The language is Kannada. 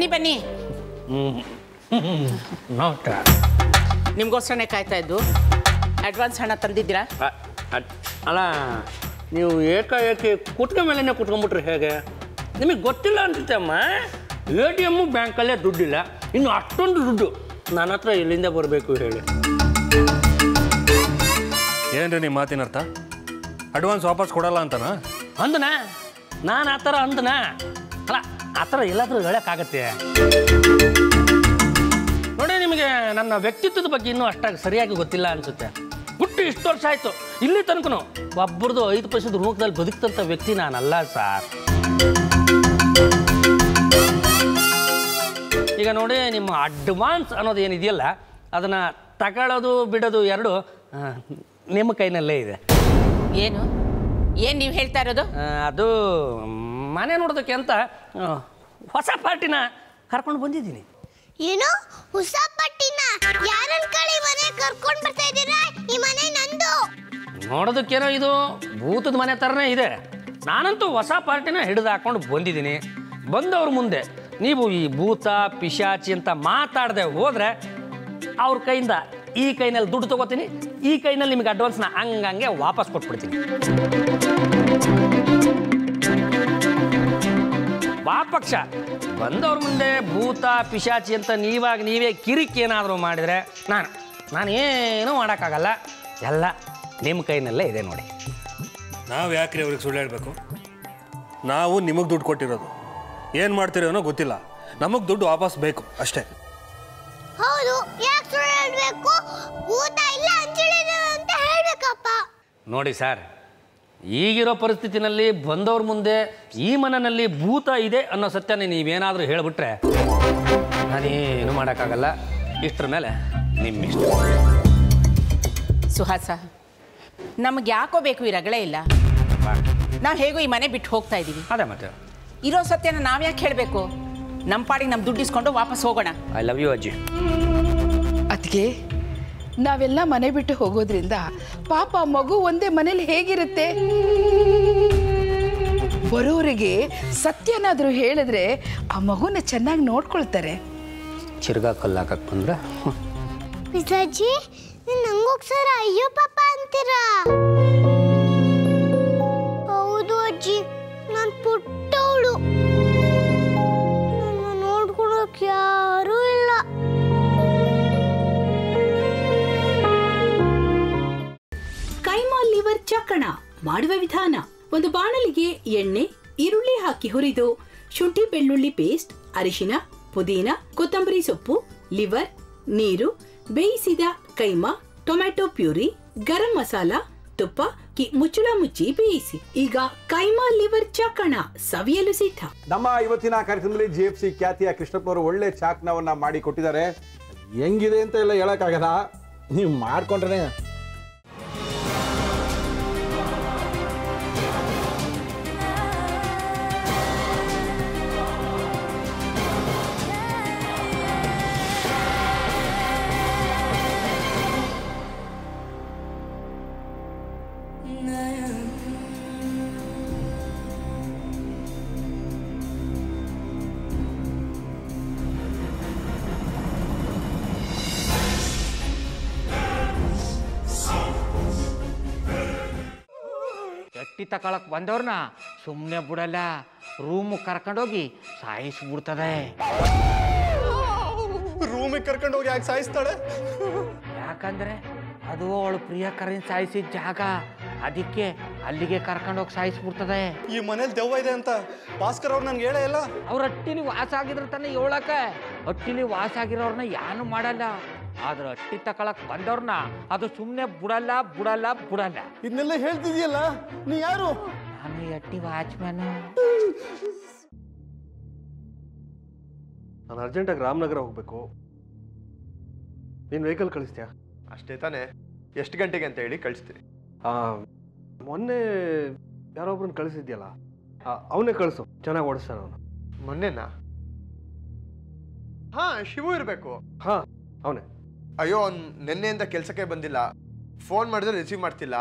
ಬನ್ನಿ ಬನ್ನಿ. ನಮಸ್ಕಾರ. ನಿಮ್ಗೋಸ್ಕರನೇ ಕಾಯ್ತಾ ಇದ್ದು. ಅಡ್ವಾನ್ಸ್ ಹಣ ತಂದಿದ್ದೀರಾ? ಅಲ್ಲ, ನೀವು ಏಕಾಏಕಿ ಕುಟ್ಕ ಮೇಲೇ ಕುಟ್ಕೊಂಡ್ಬಿಟ್ರಿ ಹೇಗೆ? ನಿಮಗೆ ಗೊತ್ತಿಲ್ಲ ಅನ್ಸುತ್ತೆ ಅಮ್ಮ. ATM ಬ್ಯಾಂಕಲ್ಲೇ ದುಡ್ಡಿಲ್ಲ, ಇನ್ನು ಅಷ್ಟೊಂದು ದುಡ್ಡು ನನ್ನ ಹತ್ರ ಎಲ್ಲಿಂದ ಬರಬೇಕು ಹೇಳಿ? ಏನ್ರಿ ನಿಮ್ಮ ಮಾತಿನ ಅರ್ಥ? ಅಡ್ವಾನ್ಸ್ ವಾಪಸ್ ಕೊಡಲ್ಲ ಅಂತನಾ? ಅಂದನಾ? ನಾನು ಆ ಥರ ಅಂದನಾ? ಅಲ್ಲ, ಆ ಥರ ಎಲ್ಲಾದರೂ ಹೇಳೋಕ್ಕಾಗತ್ತೆ? ನೋಡಿ, ನಿಮಗೆ ನನ್ನ ವ್ಯಕ್ತಿತ್ವದ ಬಗ್ಗೆ ಇನ್ನೂ ಅಷ್ಟಾಗಿ ಸರಿಯಾಗಿ ಗೊತ್ತಿಲ್ಲ ಅನಿಸುತ್ತೆ. ಹುಟ್ಟು ಇಷ್ಟು ವರ್ಷ ಆಯಿತು, ಇಲ್ಲಿ ತನಕನು ಒಬ್ಬರದು 5 ಪೈಸದ ರೂಪದಲ್ಲಿ ಬದುಕ್ತಂಥ ವ್ಯಕ್ತಿ ನಾನಲ್ಲ ಸಾರ್. ಈಗ ನೋಡಿ, ನಿಮ್ಮ ಅಡ್ವಾನ್ಸ್ ಅನ್ನೋದು ಏನಿದೆಯಲ್ಲ, ಅದನ್ನು ತಗೊಳ್ಳೋದು ಬಿಡೋದು ಎರಡು ನಿಮ್ಮ ಕೈನಲ್ಲೇ ಇದೆ. ಏನು ನೀವು ಹೇಳ್ತಾ ಇರೋದು? ಅದು ಮನೆ ನೋಡೋದಕ್ಕೆ ಅಂತ ಹೊಸ ಪಾರ್ಟಿನ ಕರ್ಕೊಂಡು ಬಂದಿದ್ದೀನಿ. ಏನು ಹೊಸ ಪಾರ್ಟಿನ? ಯಾರನ್ನ ಕಳಿ ಮನೆ ಕರ್ಕೊಂಡು ಬರ್ತಾ ಇದ್ದೀರಾ? ಈ ಮನೆ ನಂದು. ನೋಡೋದಕ್ಕೇನೋ ಇದು ಭೂತದ ಮನೆ ಥರನೇ ಇದೆ. ನಾನಂತೂ ಹೊಸ ಪಾರ್ಟಿನ ಹಿಡಿದು ಹಾಕೊಂಡು ಬಂದಿದ್ದೀನಿ. ಬಂದವ್ರ ಮುಂದೆ ನೀವು ಈ ಭೂತ ಪಿಶಾಚಿ ಅಂತ ಮಾತಾಡದೆ ಹೋದರೆ ಅವ್ರ ಕೈಯಿಂದ ಈ ಕೈನಲ್ಲಿ ದುಡ್ಡು ತೊಗೋತೀನಿ, ಈ ಕೈನಲ್ಲಿ ನಿಮಗೆ ಅಡ್ವಾನ್ಸ್ನ ಹಂಗಂಗೆ ವಾಪಸ್ ಕೊಟ್ಬಿಡ್ತೀನಿ. ವಾಪಕ್ಷ ಬಂದವ್ರ ಮುಂದೆ ಭೂತ ಪಿಶಾಚಿ ಅಂತ ನೀವೇ ಕಿರಿಕ್ ಏನಾದರೂ ಮಾಡಿದರೆ ನಾನೇನೂ ಮಾಡೋಕ್ಕಾಗಲ್ಲ. ಎಲ್ಲ ನಿಮ್ಮ ಕೈನಲ್ಲೇ ಇದೆ ನೋಡಿ. ನಾವು ಯಾಕ್ರಿ ಅವ್ರಿಗೆ ಸುಳ್ಳು ಹೇಳಬೇಕು? ನಾವು ನಿಮಗೆ ದುಡ್ಡು ಕೊಟ್ಟಿರೋದು. ಏನು ಮಾಡ್ತಿರೋನೋ ಗೊತ್ತಿಲ್ಲ, ನಮಗೆ ದುಡ್ಡು ವಾಪಸ್ ಬೇಕು ಅಷ್ಟೇ. ಹೌದು, ಯಾಕೆ ಸುಳ್ಳು ಹೇಳಬೇಕು? ಭೂತ ಇಲ್ಲ ಅಂಜಲಿದೆ ಅಂತ ಹೇಳಬೇಕಪ್ಪ. ನೋಡಿ ಸರ್, ಈಗಿರೋ ಪರಿಸ್ಥಿತಿನಲ್ಲಿ ಬಂದವ್ರ ಮುಂದೆ ಈ ಮನೆಯಲ್ಲಿ ಭೂತ ಇದೆ ಅನ್ನೋ ಸತ್ಯನೇ ನೀವೇನಾದರೂ ಹೇಳಿಬಿಟ್ರೆ ನಾನೇನು ಮಾಡೋಕ್ಕಾಗಲ್ಲ. ಇಷ್ಟರ ಮೇಲೆ ನಿಮ್ಮಿಷ್ಟ. ಸುಹಾಸ, ನಮಗೆ ಯಾಕೋ ಬೇಕು ಈ ರಗಳೇ ಇಲ್ಲ. ನಾವು ಹೇಗೋ ಈ ಮನೆ ಬಿಟ್ಟು ಹೋಗ್ತಾ ಇದ್ದೀವಿ. ಅದೇ ಮತ್ತೆ ಇರೋ ಸತ್ಯನ ನಾವು ಯಾಕೆ ಹೇಳಬೇಕು? ನಮ್ಮ ಪಾಡಿಗೆ ನಮ್ಮ ದುಡ್ಡು ಇಸ್ಕೊಂಡು ವಾಪಸ್ ಹೋಗೋಣ. ಐ ಲವ್ ಯು ಅಜ್ಜಿ. ಅದಕ್ಕೆ ನಾವೆಲ್ಲ ಮನೆ ಬಿಟ್ಟು ಹೋಗೋದ್ರಿಂದ ಪಾಪ ಮಗು ಒಂದೇ ಮನೇಲಿ ಹೇಗಿರುತ್ತೆ? ಬರೋರಿಗೆ ಸತ್ಯನಾದರೂ ಹೇಳಿದ್ರೆ ಆ ಮಗುನ ಚೆನ್ನಾಗಿ ನೋಡ್ಕೊಳ್ತಾರೆ. ಚಿರ್ಗಾ ಕಲ್ಲಾಕಕ್ಕೆ ಬಂದ್ರೆ ಪಿತಾಜಿ, ನಂಗೋಕ್ಸರ ಅಯ್ಯೋ ಪಾಪ ಅಂತೀರಾ? ಹೌದು ಅಜ್ಜಿ, ನಾನು ಪುಟ್ಟವಳು, ನನ್ನ ನೋಡ್ಕೊಳಕ್ಕೆ ಯಾರೂ ಇಲ್ಲ. ಕೈಮಾ ಲಿವರ್ ಚಕ್ಕಣ ಮಾಡುವ ವಿಧಾನ: ಒಂದು ಬಾಣಲಿಗೆ ಎಣ್ಣೆ, ಈರುಳ್ಳಿ ಹಾಕಿ ಹುರಿದು ಶುಂಠಿ ಬೆಳ್ಳುಳ್ಳಿ ಪೇಸ್ಟ್, ಅರಿಶಿನ, ಪುದೀನ, ಕೊತ್ತಂಬರಿ ಸೊಪ್ಪು, ಲಿವರ್, ನೀರು, ಬೇಯಿಸಿದ ಕೈಮಾ, ಟೊಮ್ಯಾಟೊ ಪ್ಯೂರಿ, ಗರಂ ಮಸಾಲ, ತುಪ್ಪ ಮುಚ್ಚಳ ಮುಚ್ಚಿ ಬೇಯಿಸಿ. ಈಗ ಕೈಮಾ ಲಿವರ್ ಚಾಕಣ ಸವಿಯಲು ಸಿದ್ಧ. ನಮ್ಮ ಇವತ್ತಿನ ಕಾರ್ಯಕ್ರಮದಲ್ಲಿ GFC ಖ್ಯಾತಿಯ ಕೃಷ್ಣಪ್ಪನವರು ಒಳ್ಳೆ ಚಾಕ್ನವನ್ನ ಮಾಡಿ ಕೊಟ್ಟಿದ್ದಾರೆ. ಹೆಂಗಿದೆ ಅಂತ ಎಲ್ಲ ಹೇಳಕ್ಕಾಗಲ್ಲ, ನೀವು ಮಾಡ್ಕೊಂಡ್ರೆ. ಎಟ್ಟಿ ತಕೊಳಕ್ ಬಂದವ್ರನ್ನ ಸುಮ್ಮನೆ ಬಿಡಲ್ಲ, ರೂಮ್ ಕರ್ಕೊಂಡೋಗಿ ಸಾಯಿಸ್ಬಿಡ್ತದೆ. ರೂಮಿಗೆ ಕರ್ಕೊಂಡೋಗಿ ಯಾಕೆ ಸಾಯಿಸ್ತಾಳೆ? ಯಾಕಂದ್ರೆ ಅದು ಅವಳು ಪ್ರಿಯಕರನ್ ಸಾಯಿಸಿದ ಜಾಗ, ಅದಕ್ಕೆ ಅಲ್ಲಿಗೆ ಕರ್ಕೊಂಡೋಗಿ ಸಾಯಿಸ್ಬಿಡ್ತದೆ. ಈ ಮನೇಲಿ ದೆವ್ವ ಇದೆ ಅಂತ ಭಾಸ್ಕರ್ ಅವ್ರು ನನ್ಗೆ ಹೇಳೇ ಇಲ್ಲ. ಅವ್ರ ಹಟ್ಟಿಲಿ ವಾಸ ಆಗಿದ್ರ ತಾನೆ ಹೇಳಕ. ಹಟ್ಟಿಲಿ ವಾಸ ಆಗಿರೋರ್ನ ಯಾನು ಮಾಡಲ್ಲ, ಆದ್ರೆ ಹಟ್ಟಿ ತಕೊಳಕ್ ಬಂದವ್ರನ್ನ ಅದು ಸುಮ್ಮನೆ ಬಿಡಲ್ಲ. ಇದನ್ನೆಲ್ಲ ಹೇಳ್ತಿದ್ಯಲ್ಲ, ನೀ ಯಾರು? ನಾನು ಹಟ್ಟಿ ವಾಚ್ಮ್ಯಾನು. ನಾನು ಅರ್ಜೆಂಟಾಗಿ ರಾಮನಗರ ಹೋಗ್ಬೇಕು. ನೀನು ವೆಹಿಕಲ್ ಕಳಿಸ್ತೀಯಾ? ಅಷ್ಟೇ ತಾನೇ, ಎಷ್ಟು ಗಂಟೆಗೆ ಅಂತ ಹೇಳಿ ಕಳಿಸ್ತೀನಿ. ಮೊನ್ನೆ ಯಾರೊಬ್ರನ್ನ ಕಳಿಸಿದ್ಯಲ್ಲ, ಅವನೇ ಕಳಿಸು, ಚೆನ್ನಾಗಿ ಓಡಿಸ್ತಾನೆ ಅವನು. ಮೊನ್ನೆನಾ? ಹಾ, ಶಿವು ಇರಬೇಕು. ಹಾ, ಅವನೇ. ಅಯ್ಯೋ, ಅವ್ನು ನಿನ್ನೆಯಿಂದ ಕೆಲಸಕ್ಕೆ ಬಂದಿಲ್ಲ, ಫೋನ್ ಮಾಡಿದ್ರೆ ರಿಸೀವ್ ಮಾಡ್ತಿಲ್ಲ.